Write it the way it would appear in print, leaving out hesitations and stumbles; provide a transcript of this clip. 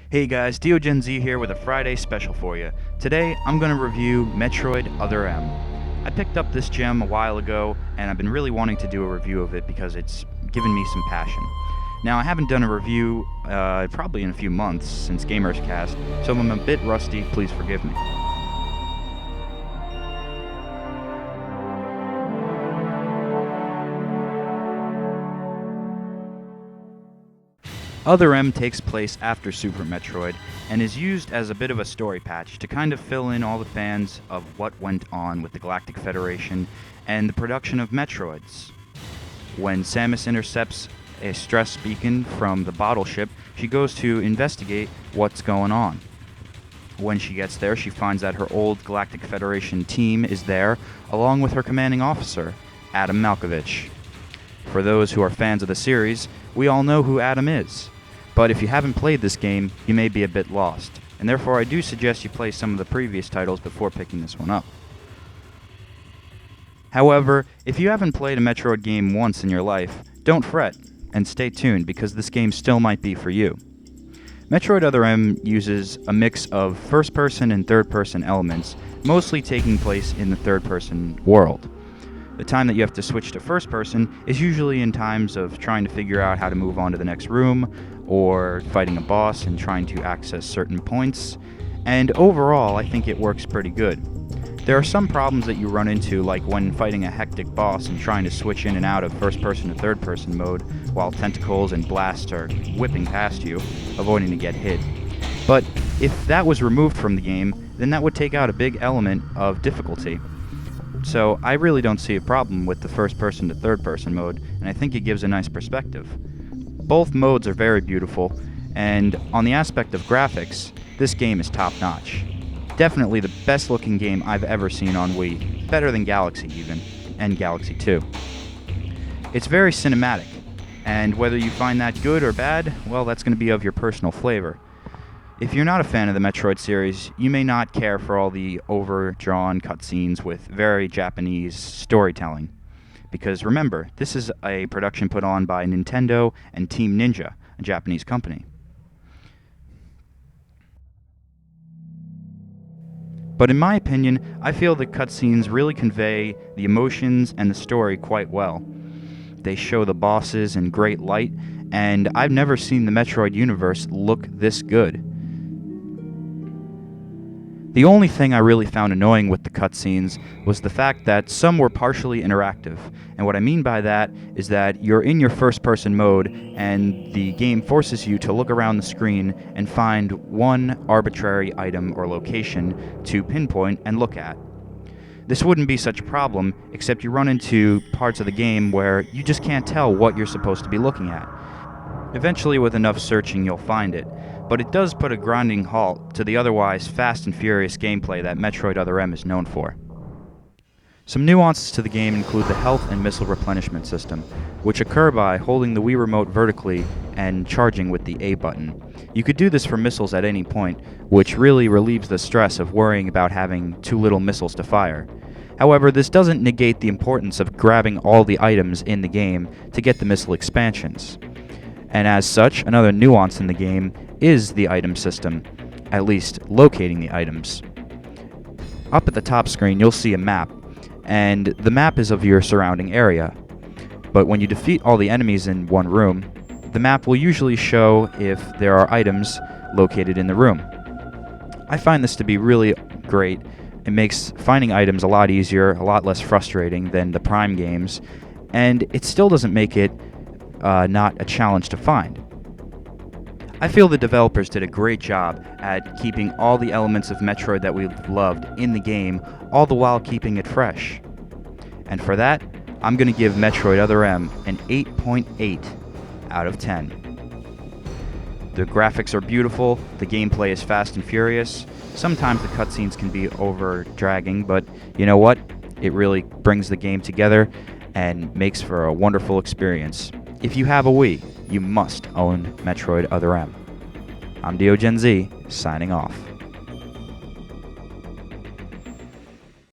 Hey guys, DeoGenZ here with a Friday special for you. Today, I'm going to review Metroid Other M. I picked up this gem a while ago, and I've been really wanting to do a review of it because it's given me some passion. Now, I haven't done a review probably in a few months since GamersCast, so if I'm a bit rusty, please forgive me. Other M takes place after Super Metroid and is used as a bit of a story patch to kind of fill in all the fans of what went on with the Galactic Federation and the production of Metroids. When Samus intercepts a stress beacon from the bottle ship, she goes to investigate what's going on. When she gets there, she finds that her old Galactic Federation team is there, along with her commanding officer, Adam Malkovich. For those who are fans of the series, we all know who Adam is. But if you haven't played this game, you may be a bit lost, and therefore I do suggest you play some of the previous titles before picking this one up. However, if you haven't played a Metroid game once in your life, don't fret, and stay tuned because this game still might be for you. Metroid Other M uses a mix of first-person and third-person elements, mostly taking place in the third-person world. The time that you have to switch to first person is usually in times of trying to figure out how to move on to the next room, or fighting a boss and trying to access certain points, and overall I think it works pretty good. There are some problems that you run into, like when fighting a hectic boss and trying to switch in and out of first person to third person mode while tentacles and blasts are whipping past you, avoiding to get hit. But if that was removed from the game, then that would take out a big element of difficulty. So I really don't see a problem with the first person to third person mode, and I think it gives a nice perspective. Both modes are very beautiful, and on the aspect of graphics, this game is top notch. Definitely the best looking game I've ever seen on Wii, better than Galaxy even, and Galaxy 2. It's very cinematic, and whether you find that good or bad, well, that's going to be of your personal flavor. If you're not a fan of the Metroid series, you may not care for all the overdrawn cutscenes with very Japanese storytelling. Because remember, this is a production put on by Nintendo and Team Ninja, a Japanese company. But in my opinion, I feel the cutscenes really convey the emotions and the story quite well. They show the bosses in great light, and I've never seen the Metroid universe look this good. The only thing I really found annoying with the cutscenes was the fact that some were partially interactive, and what I mean by that is that you're in your first-person mode, and the game forces you to look around the screen and find one arbitrary item or location to pinpoint and look at. This wouldn't be such a problem, except you run into parts of the game where you just can't tell what you're supposed to be looking at. Eventually, with enough searching, you'll find it, but it does put a grinding halt to the otherwise fast and furious gameplay that Metroid Other M is known for. Some nuances to the game include the health and missile replenishment system, which occur by holding the Wii Remote vertically and charging with the A button. You could do this for missiles at any point, which really relieves the stress of worrying about having too little missiles to fire. However, this doesn't negate the importance of grabbing all the items in the game to get the missile expansions. And as such, another nuance in the game is the item system, at least locating the items. Up at the top screen, you'll see a map, and the map is of your surrounding area. But when you defeat all the enemies in one room, the map will usually show if there are items located in the room. I find this to be really great. It makes finding items a lot easier, a lot less frustrating than the Prime games, and it still doesn't make it not a challenge to find. I feel the developers did a great job at keeping all the elements of Metroid that we've loved in the game, all the while keeping it fresh. And for that, I'm going to give Metroid Other M an 8.8 out of 10. The graphics are beautiful, the gameplay is fast and furious. Sometimes the cutscenes can be over-dragging, but you know what? It really brings the game together and makes for a wonderful experience. If you have a Wii, you must own Metroid Other M. I'm DeoGenZ, signing off.